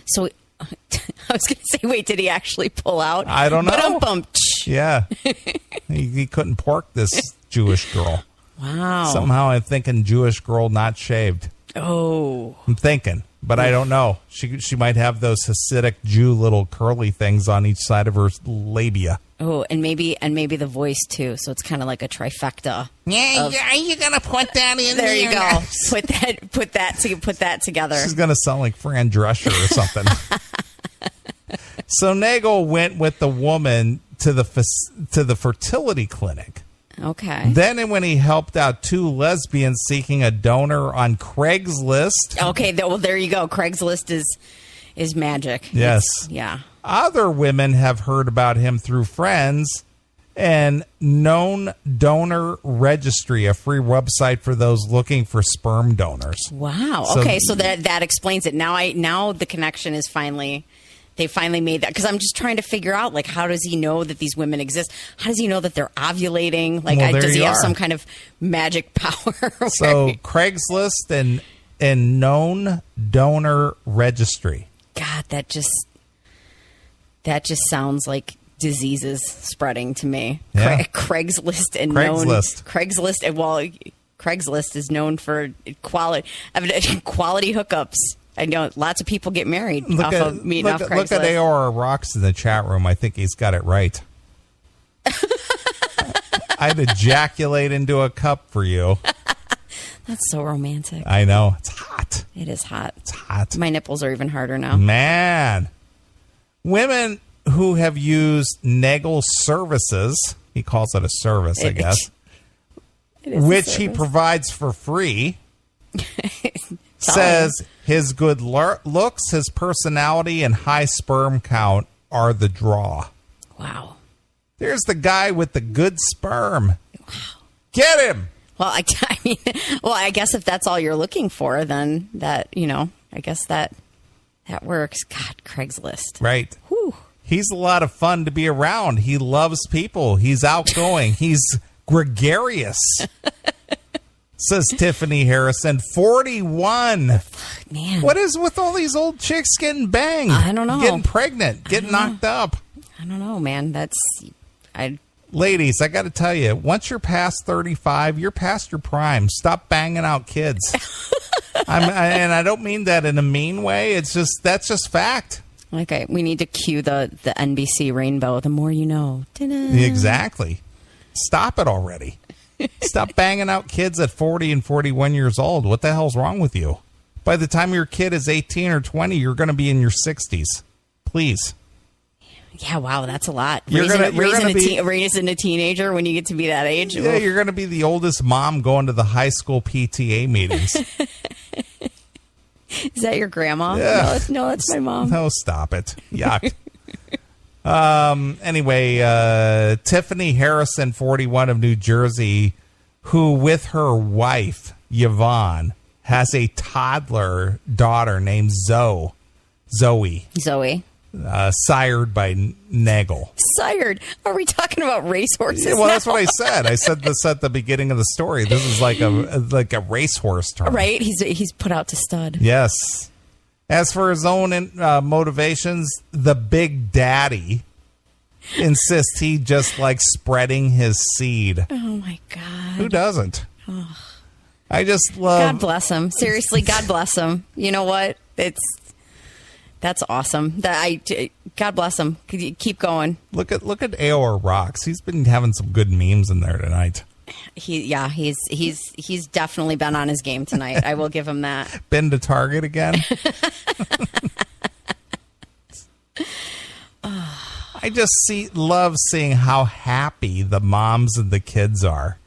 So I was going to say, wait, did he actually pull out? I don't know. Yeah. he couldn't pork this Jewish girl. Wow. Somehow I'm thinking Jewish girl not shaved. Oh. I'm thinking, but I don't know. She might have those Hasidic Jew little curly things on each side of her labia. Oh, and maybe the voice too. So it's kind of like a trifecta. Yeah, are you gonna put that in there? There you go. Put that together. She's gonna sound like Fran Drescher or something. So Nagel went with the woman to the fertility clinic. Okay. Then when he helped out two lesbians seeking a donor on Craigslist. Okay, well there you go. Craigslist is magic. Yes. Yeah. Other women have heard about him through friends and Known Donor Registry, a free website for those looking for sperm donors. Wow. Okay, so that explains it. Now the connection is they finally made that, because I'm just trying to figure out, like, how does he know that these women exist? How does he know that they're ovulating? Like, does he have some kind of magic power? So Craigslist and Known Donor Registry. God, that just sounds like diseases spready to me. Yeah. Craigslist and Craigslist. Well, Craigslist is known for quality hookups. I know lots of people get married off of meeting off Craigslist. Look at Aora Rocks in the chat room. I think he's got it right. I'd ejaculate into a cup for you. That's so romantic. I know. It's hot. It is hot. It's hot. My nipples are even harder now. Man. Women who have used Nagel's services, he calls it a service, I guess, which he provides for free, says his good looks, his personality, and high sperm count are the draw. Wow. There's the guy with the good sperm. Wow. Get him. Well, I guess if that's all you're looking for, then I guess that works. God, Craigslist. Right. Whew. He's a lot of fun to be around. He loves people. He's outgoing. He's gregarious. Says Tiffany Harrison, 41. Man. What is with all these old chicks getting banged? I don't know. Getting pregnant, getting knocked up. I don't know, man. Ladies, I got to tell you, once you're past 35, you're past your prime. Stop banging out kids. And I don't mean that in a mean way. That's just fact. Okay, we need to cue the NBC rainbow. The more you know. Ta-da. Exactly. Stop it already. Stop banging out kids at 40 and 41 years old. What the hell's wrong with you? By the time your kid is 18 or 20, you're going to be in your 60s. Please. Yeah, wow, that's a lot. You're Raising a teenager when you get to be that age. Yeah, you're going to be the oldest mom going to the high school PTA meetings. Is that your grandma? Yeah. No, that's my mom. No, stop it. Yuck. Anyway, Tiffany Harrison, 41 of New Jersey, who with her wife, Yvonne, has a toddler daughter named Zoe. Sired by Nagel. Sired? Are we talking about racehorses? Yeah, well, that's what I said. I said this at the beginning of the story. This is like a racehorse term, right? He's put out to stud. Yes. As for his own motivations, the Big Daddy insists he just likes spreading his seed. Oh my God! Who doesn't? Oh. I just love. God bless him. Seriously, God bless him. You know what? That's awesome. God bless him. Keep going. Look at AOR Rocks. He's been having some good memes in there tonight. He's definitely been on his game tonight. I will give him that. Been to Target again. I just love seeing how happy the moms and the kids are.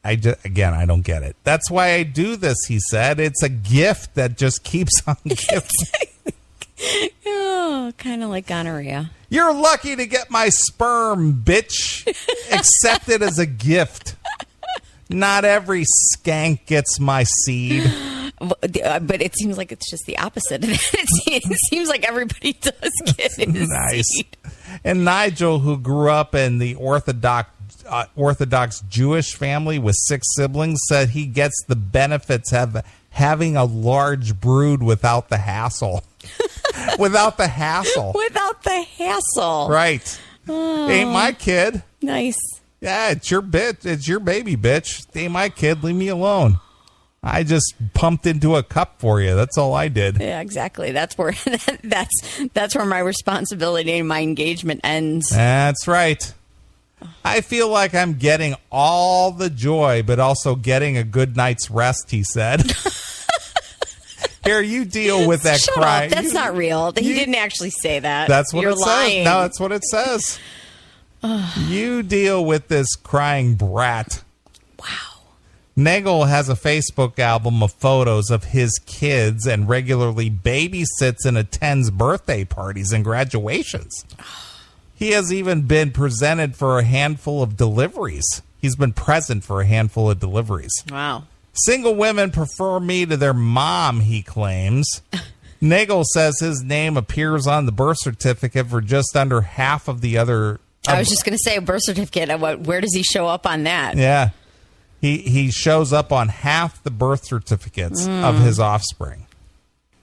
I don't get it. That's why I do this, he said. It's a gift that just keeps on giving. Oh, kind of like gonorrhea. You're lucky to get my sperm, bitch. Accept it as a gift. Not every skank gets my seed. But it seems like it's just the opposite. It seems like everybody does get his seed. And Nigel, who grew up in the Orthodox Jewish family with 6 siblings, said he gets the benefits of having a large brood without the hassle. Without the hassle. Right. Oh, ain't my kid. Nice. Yeah, it's your baby, bitch. Ain't my kid. Leave me alone. I just pumped into a cup for you. That's all I did. Yeah, exactly. That's where that's where my responsibility and my engagement ends. That's right. I feel like I'm getting all the joy, but also getting a good night's rest, he said. Here, you deal with that cry. That's not real. He didn't actually say that. That's what You're it lying. says. No, that's what it says. You deal with this crying brat. Wow. Nagel has a Facebook album of photos of his kids and regularly babysits and attends birthday parties and graduations. He has even been presented for a handful of deliveries. He's been present for a handful of deliveries. Wow. Single women prefer me to their mom, he claims. Nagel says his name appears on the birth certificate for just under half of the other. I was just going to say a birth certificate. Where does he show up on that? Yeah. He shows up on half the birth certificates of his offspring.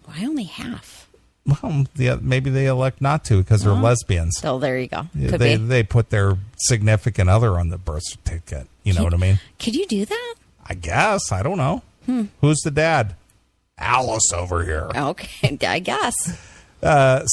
Why only half? Well, maybe they elect not to because they're lesbians. Oh, there you go. They put their significant other on the birth certificate. You know what I mean? Could you do that? I guess. I don't know. Who's the dad? Alice over here. Okay, I guess.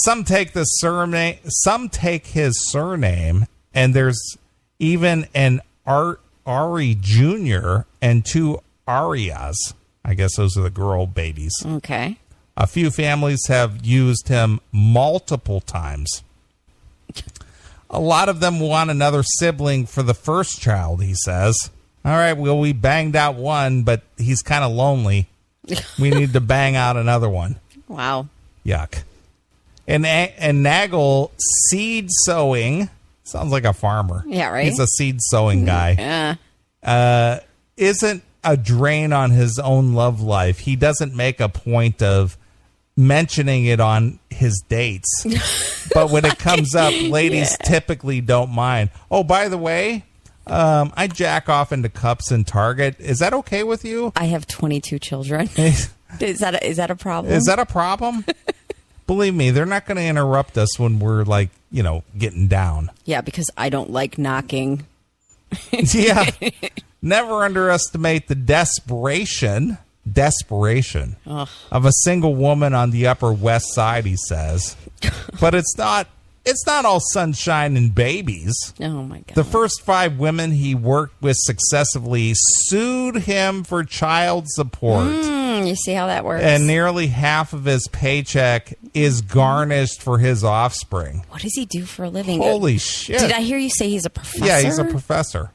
Some take the surname. Some take his surname, and there's even an Ari Jr. and 2 Arias. I guess those are the girl babies. Okay. A few families have used him multiple times. A lot of them want another sibling for the first child, he says. All right, well, we banged out one, but he's kind of lonely. We need to bang out another one. Wow. Yuck. And Nagel seed sowing. Sounds like a farmer. Yeah, right? He's a seed sowing guy. Yeah. Isn't a drain on his own love life. He doesn't make a point of mentioning it on his dates. But when it comes up, ladies typically don't mind. Oh, by the way, I jack off into cups in Target. Is that okay with you? I have 22 children. Is that a problem? Is that a problem? Believe me, they're not going to interrupt us when we're like, getting down. Yeah, because I don't like knocking. Yeah. Never underestimate the desperation of a single woman on the Upper West Side, he says. But it's not all sunshine and babies. Oh, my God. The first 5 women he worked with successively sued him for child support. You see how that works? And nearly half of his paycheck is garnished for his offspring. What does he do for a living? Holy shit. Did I hear you say he's a professor? Yeah, he's a professor.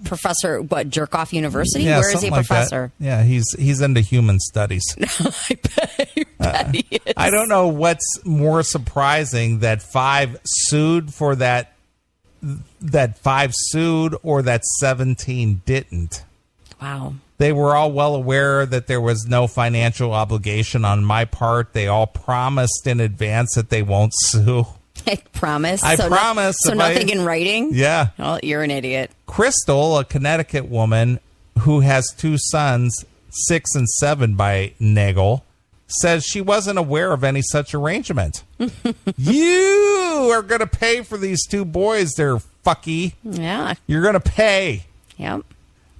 Professor, what, Jerkoff University? Yeah, Where is he a professor? Like yeah, he's into human studies. I bet he is. I don't know what's more surprising, that 5 sued for that 5 sued or that 17 didn't. Wow. They were all well aware that there was no financial obligation on my part. They all promised in advance that they won't sue. I promise. I promise. So nothing in writing? Yeah. Well, you're an idiot. Crystal, a Connecticut woman who has 2 sons, 6 and 7 by Nagel, says she wasn't aware of any such arrangement. You are going to pay for these 2 boys. They're fucky. Yeah. You're going to pay. Yep.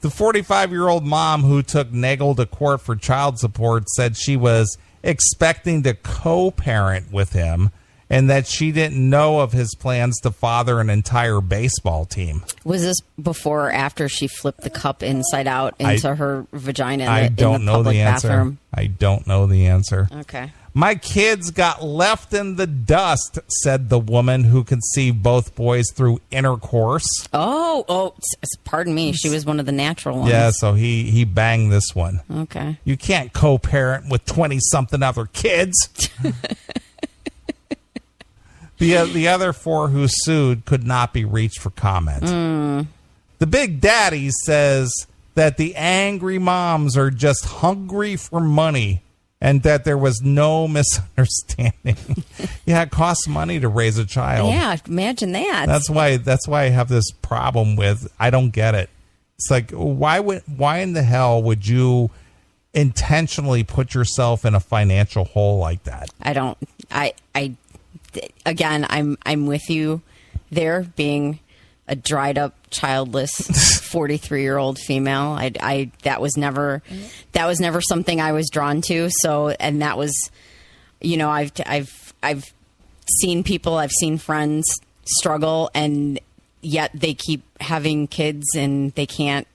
The 45-year-old mom who took Nagel to court for child support said she was expecting to co-parent with him and that she didn't know of his plans to father an entire baseball team. Was this before or after she flipped the cup inside out into her vagina in the public bathroom? I don't know the answer. Okay. My kids got left in the dust, said the woman who conceived both boys through intercourse. Oh, pardon me. She was one of the natural ones. Yeah, so he banged this one. Okay. You can't co-parent with 20-something other kids. The other 4 who sued could not be reached for comment. The Big Daddy says that the angry moms are just hungry for money and that there was no misunderstanding. Yeah, it costs money to raise a child. Yeah, imagine that. That's why I have this problem with, I don't get it. It's like, why in the hell would you intentionally put yourself in a financial hole like that? I don't. Again, I'm with you there, being a dried up, childless 43-year-old female. That was never something I was drawn to. So, and that was, I've seen people, I've seen friends struggle, and yet they keep having kids and they can't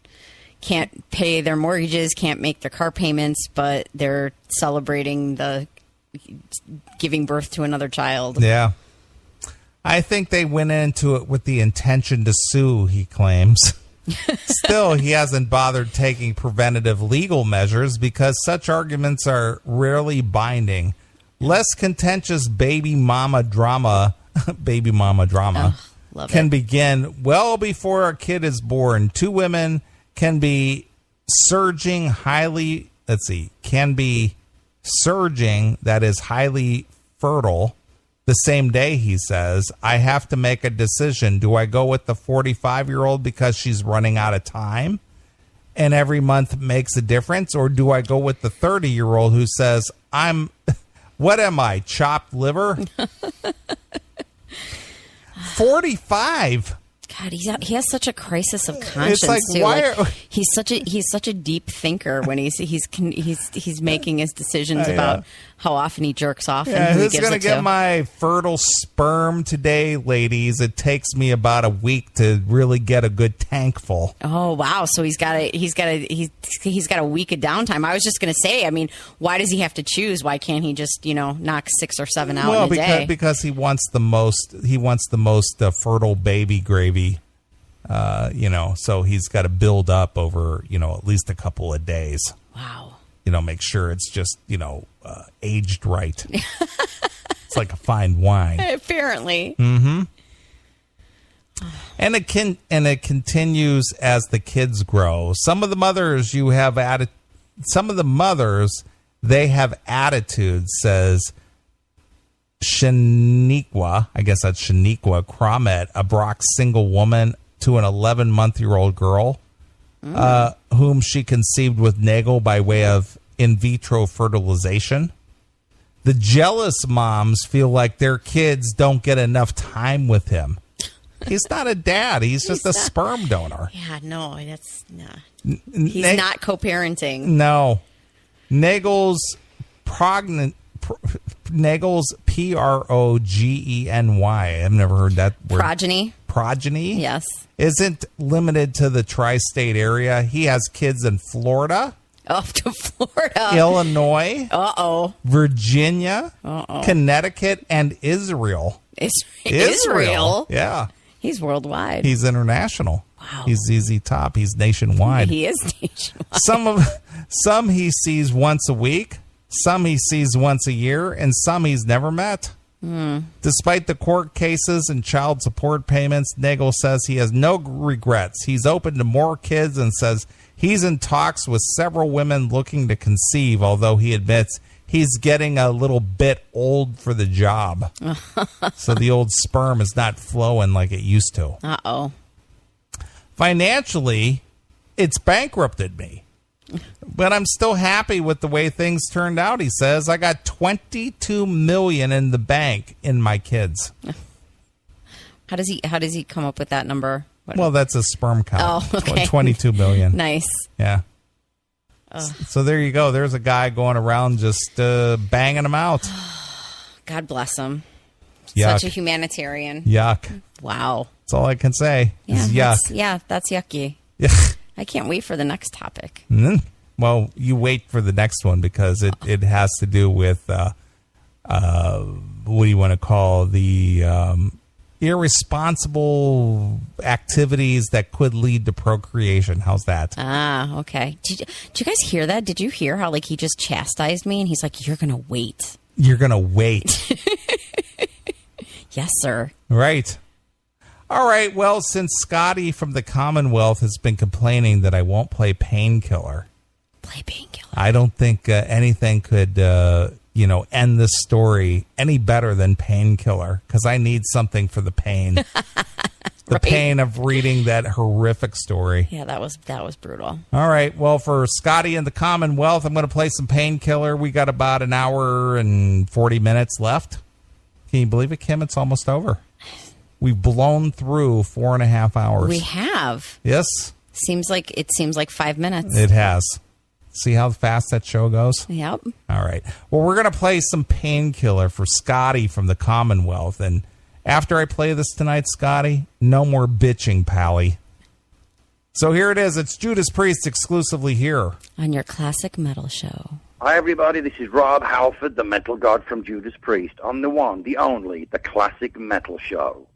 pay their mortgages, can't make their car payments, but they're celebrating the giving birth to another child. Yeah. I think they went into it with the intention to sue, he claims. Still, he hasn't bothered taking preventative legal measures because such arguments are rarely binding. Less contentious baby mama drama can begin well before a kid is born. 2 women can be surging, that is highly fertile the same day, he says. I have to make a decision. Do I go with the 45-year-old because she's running out of time and every month makes a difference? Or do I go with the 30-year-old who says, what am I, chopped liver? 45. God, he has such a crisis of conscience. It's like, too. He's such a deep thinker when he's making his decisions about how often he jerks off. Yeah, and who who's he gives going it to get my fertile sperm today, ladies? It takes me about a week to really get a good tank full. Oh wow! So he's got a week of downtime. I was just going to say, I mean, why does he have to choose? Why can't he just knock 6 or 7 out in a day? Because he wants the most. He wants the most fertile baby gravy. So he's got to build up over, at least a couple of days. Wow. Make sure it's just, aged right. It's like a fine wine. Apparently. Mm-hmm. And it continues as the kids grow. Some of the mothers they have attitudes, says Shaniqua, I guess that's Shaniqua Cromet, a Bronx single woman to an 11-month-old girl whom she conceived with Nagel by way of in vitro fertilization. The jealous moms feel like their kids don't get enough time with him. He's not a dad. He's just a sperm donor. Yeah, no, that's not. He's not co-parenting. No. Nagel's Progeny. I've never heard that word. Progeny? Yes. Isn't limited to the tri-state area. He has kids in Florida, Off to Florida. Illinois, Uh-oh. Virginia, Uh-oh. Connecticut, and Israel. Israel? Yeah. He's worldwide. He's international. Wow. He's ZZ Top. He's nationwide. He is nationwide. Some he sees once a week, some he sees once a year, and some he's never met. Despite the court cases and child support payments, Nagel says he has no regrets. He's open to more kids and says he's in talks with several women looking to conceive, although he admits he's getting a little bit old for the job. So the old sperm is not flowing like it used to. Uh-oh. Financially, it's bankrupted me. But I'm still happy with the way things turned out, he says. I got $22 million in the bank in my kids. How does he come up with that number? Well, that's a sperm count. Oh, okay. 22 million. Nice. Yeah. So there you go. There's a guy going around just banging them out. God bless him. Yuck. Such a humanitarian. Yuck. Wow. That's all I can say. Yeah, is yuck. That's yucky. Yeah. I can't wait for the next topic. Mm-hmm. Well, you wait for the next one because it has to do with what do you want to call the irresponsible activities that could lead to procreation. How's that? Ah, okay. Did you guys hear that? Did you hear how he just chastised me and he's like, "You're gonna wait." You're gonna wait. Yes, sir. Right. All right. Well, since Scotty from the Commonwealth has been complaining that I won't play Painkiller, I don't think anything could, end this story any better than Painkiller because I need something for the pain. The pain of reading that horrific story. Yeah, that was brutal. All right. Well, for Scotty and the Commonwealth, I'm going to play some Painkiller. We got about an hour and 40 minutes left. Can you believe it, Kim? It's almost over. We've blown through 4.5 hours. We have. Yes. Seems like 5 minutes. It has. See how fast that show goes? Yep. All right. Well, we're going to play some Painkiller for Scotty from the Commonwealth. And after I play this tonight, Scotty, no more bitching, Pally. So here it is. It's Judas Priest exclusively here on your classic metal show. Hi, everybody. This is Rob Halford, the metal god from Judas Priest, on the one, the only, the classic metal show.